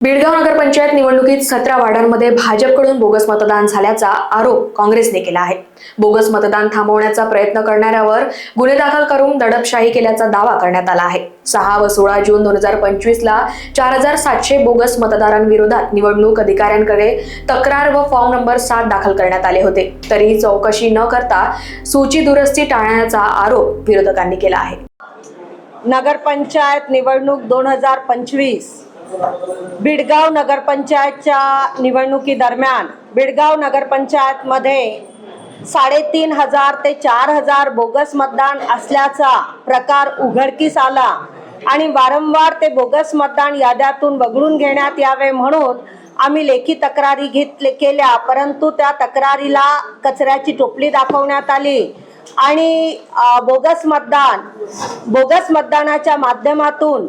बेळगाव नगरपंचायत निवडणुकीत 17 वार्डांमध्ये भाजपकडून बोगस मतदान झाल्याचा आरोप काँग्रेसने केला आहे। बोगस मतदान थांबवण्याचा प्रयत्न करणाऱ्यावर गुन्हे दाखल करून दडपशाही केल्याचा दावा करण्यात आला आहे। 6 व 16 जून 2025 ला 4700 बोगस मतदारांविरोधात निवडणूक अधिकाऱ्यांकडे तक्रार व फॉर्म नंबर 7 दाखल करण्यात आले होते, तरी चौकशी न करता सूची दुरुस्ती टाळण्याचा आरोप विरोधकांनी केला आहे। नगरपंचायत निवडणूक 2025 बेळगाव नगरपंचायतच्या निवडणुकीदरम्यान बेळगाव नगरपंचायतमध्ये 3500 ते 4000 बोगस मतदान असल्याचा प्रकार उघडकीस आला आणि वारंवार ते बोगस मतदान याद्यातून वगळून घेण्यात यावे म्हणून आम्ही लेखी तक्रारी केल्या, परंतु त्या तक्रारीला कचऱ्याची टोपली दाखवण्यात आली आणि बोगस मतदानाच्या माध्यमातून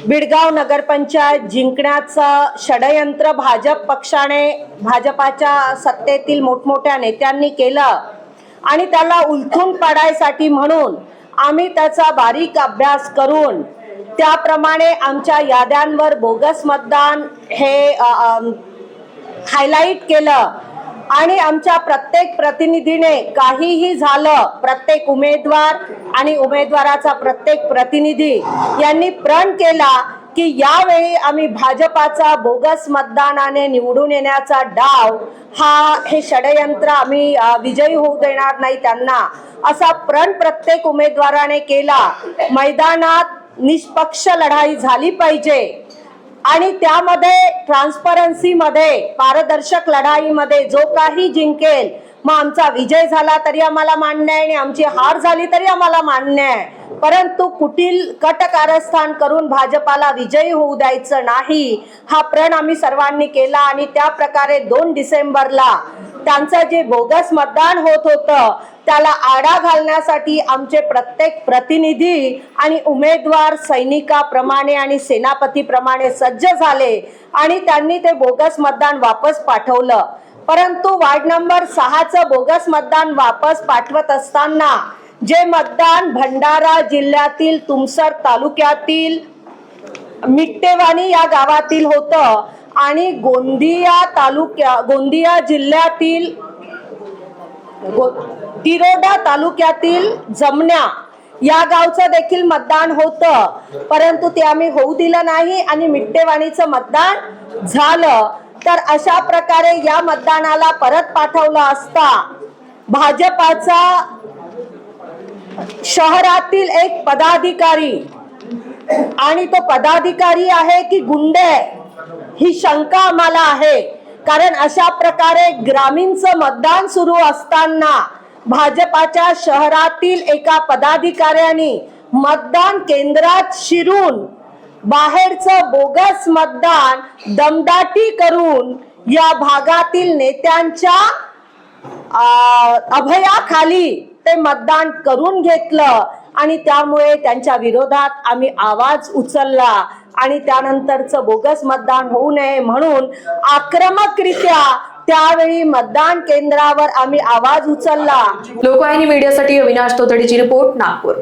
बेळगाव नगरपंचायत जिंकण्याचं षडयंत्र भाजप पक्षाने भाजपाच्या सत्तेतील मोठमोठ्या नेत्यांनी केलं आणि त्याला उलथून पाडायसाठी म्हणून आम्ही त्याचा बारीक अभ्यास करून त्याप्रमाणे आमच्या याद्यांवर बोगस मतदान हे हायलाइट केलं आणि आमच्या प्रत्येक प्रतिनिधीने काहीही झालं, प्रत्येक उमेदवार आणि उमेदवाराचा प्रत्येक प्रतिनिधी यांनी प्रण केला की यावेळी आम्ही भाजपाचा बोगस मतदानाने निवडून येण्याचा डाव हे षडयंत्र आम्ही विजयी होऊ देणार नाही त्यांना, असा प्रण प्रत्येक उमेदवाराने केला। मैदानात निष्पक्ष लढाई झाली पाहिजे आणि त्यामध्ये ट्रान्सपरन्सी मध्ये पारदर्शक लढाईमध्ये जो काही जिंकेल मग आमचा विजय झाला तरी आम्हाला मान्य आहे आणि आमची हार झाली तरी आम्हाला मान्य आहे, परंतु कुटील कटकारस्थान करून भाजपाला विजयी होऊ द्यायचं नाही हा प्रण आम्ही सर्वांनी केला आणि त्या प्रकारे 2 डिसेंबरला त्यांचं जे बोगस मतदान होत होतं त्याला आळा घालण्यासाठी आमचे प्रत्येक प्रतिनिधी आणि उमेदवार सैनिकाप्रमाणे आणि सेनापतीप्रमाणे सज्ज झाले आणि त्यांनी ते बोगस मतदान वापस पाठवलं। परंतु वार्ड नंबर 6चं बोगस मतदान वापस पाठवत असताना जे मतदान भंडारा जिल्ह्यातील तुमसर तालुक्यातील मिट्टेवानी या गावातील होतं आणि गोंदिया जिल्ह्यातील तिरोडा तालुक्यातील जमण्या या गावचं देखील मतदान होतं, परंतु ते आम्ही होऊ दिलं नाही आणि मिट्टेवाणीचं मतदान झालं। तर अशा प्रकारे या मतदानाला परत पाठवलं असता भाजपाचा शहरातील एक पदाधिकारी आणि तो पदाधिकारी आहे की गुंडे ही शंका आम्हाला आहे, कारण अशा प्रकारे ग्रामीणचं मतदान सुरू असताना भाजपाच्या शहरातील एका पदाधिकाऱ्यांनी मतदान केंद्रात शिरून बाहेरचं बोगस मतदान दमदाटी करून या भागातील नेत्यांच्या अभयाखाली ते मतदान करून घेतलं आणि त्यामुळे त्यांच्या विरोधात आम्ही आवाज उचलला आणि त्यानंतरचं बोगस मतदान होऊ नये म्हणून आक्रमकरित्या त्यावेळी मतदान केंद्रावर आम्ही आवाज उचलला। लोकवाहिनी मीडियासाठी अविनाश तोतडीची रिपोर्ट, नागपूर।